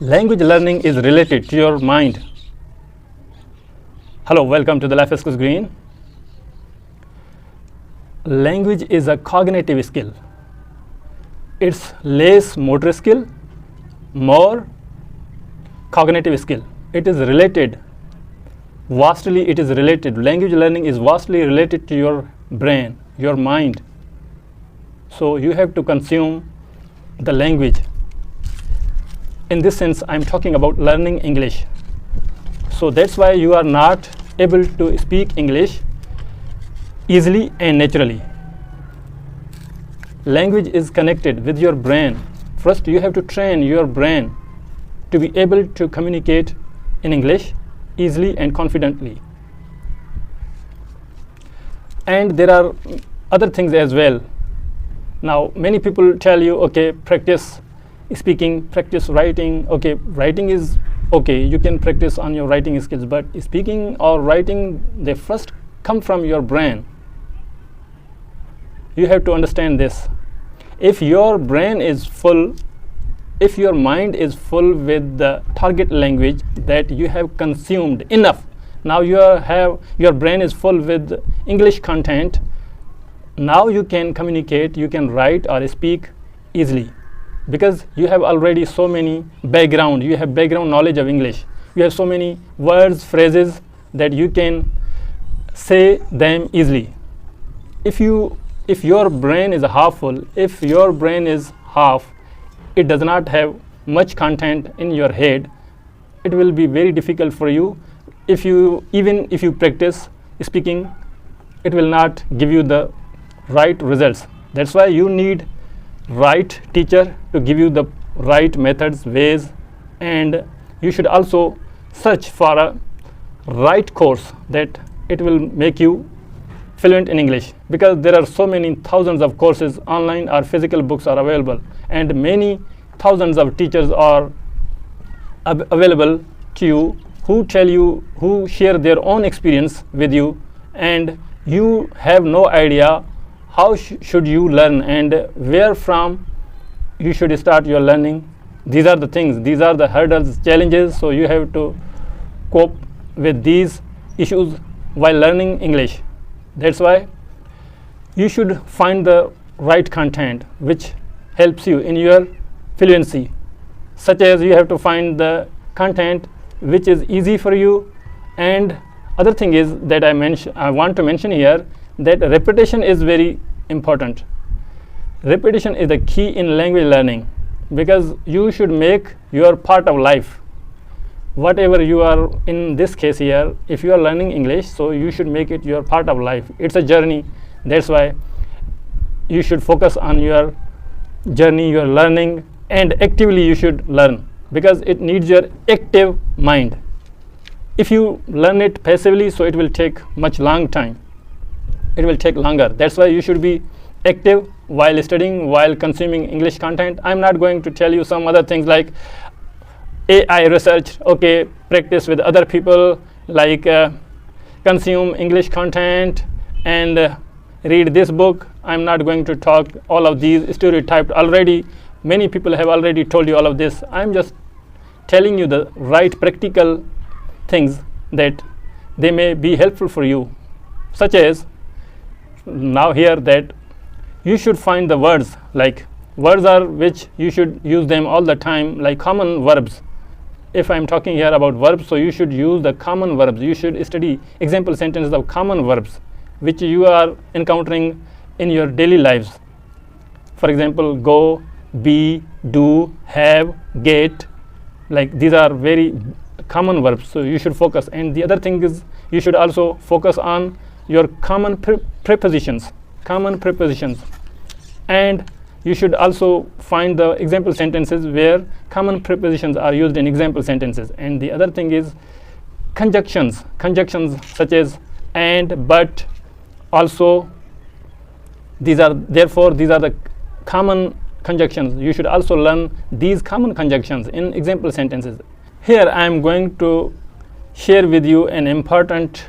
Language learning is related to your mind. Hello, welcome to the Life Skills Green. Language is a cognitive skill. It's less motor skill, more cognitive skill. It is related, vastly it is related. Language learning is vastly related to your brain, your mind. So you have to consume the language. In this sense, I'm talking about learning English. So that's why you are not able to speak English easily and naturally. Language is connected with your brain. First, you have to train your brain to be able to communicate in English easily and confidently. And there are other things as well. Now, many people tell you, okay, practice speaking, practice writing. Okay, writing is okay, you can practice on your writing skills, but speaking or writing, they first come from your brain. You have to understand this. If your brain is full, if your mind is full with the target language that you have consumed enough, now your brain is full with English content, now you can communicate, you can write or speak easily, because you have already so many background, you have background knowledge of English, you have so many words, phrases that you can say them easily. If your brain is half full, if your brain is half, it does not have much content in your head, it will be very difficult for you. Even if you practice speaking, it will not give you the right results. That's why you need right teacher to give you the right methods, ways, and you should also search for a right course that it will make you fluent in English, because there are so many thousands of courses online or physical books are available, and many thousands of teachers are available to you who share their own experience with you, and you have no idea how should you learn and where from you should start your learning. These are the things, these are the hurdles, challenges, so you have to cope with these issues while learning English. That's why you should find the right content which helps you in your fluency, such as you have to find the content which is easy for you. And other thing is that I want to mention here, that repetition is very important. Repetition is the key in language learning, because you should make your part of life. Whatever you are, in this case here, if you are learning English, so you should make it your part of life. It's a journey. That's why you should focus on your journey, your learning, and actively you should learn, because it needs your active mind. If you learn it passively, so it will take much long time. It will take longer. That's why you should be active while studying, while consuming English content. I'm not going to tell you some other things like AI research, okay, practice with other people, like consume English content and read this book. I'm not going to talk all of these stereotyped already. Many people have already told you all of this. I'm just telling you the right practical things that they may be helpful for you, such as now here that you should find the words, like words are which you should use them all the time, like common verbs. If I'm talking here about verbs, so you should use the common verbs. You should study example sentences of common verbs which you are encountering in your daily lives. For example, go, be, do, have, get, like these are very common verbs, so you should focus. And the other thing is you should also focus on your common prepositions, and you should also find the example sentences where common prepositions are used in example sentences. And the other thing is conjunctions such as and, but, also. These are the common conjunctions. You should also learn these common conjunctions in example sentences. Here I am going to share with you an important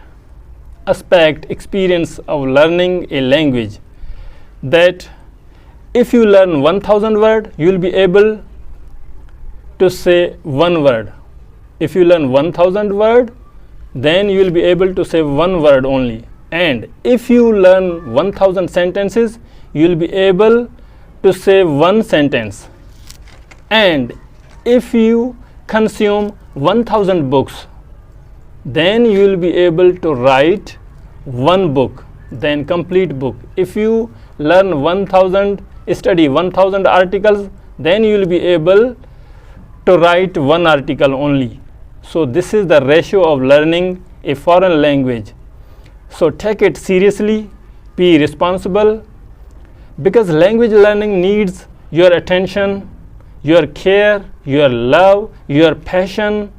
experience of learning a language, that if you learn 1000 words, you will be able to say one word. If you learn 1000 word, then you will be able to say one word only. And if you learn 1000 sentences, you will be able to say one sentence. And if you consume 1000 books, then you will be able to write one book, then complete book. If you learn study 1000 articles, then you will be able to write one article only. So this is the ratio of learning a foreign language. So take it seriously, be responsible, because language learning needs your attention, your care, your love, your passion,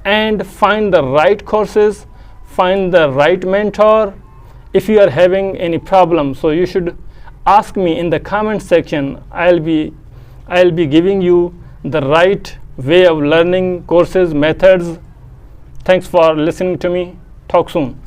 and find the right courses, find the right mentor. If you are having any problem, so you should ask me in the comment section. I'll be giving you the right way of learning courses, methods. Thanks for listening to me. Talk soon.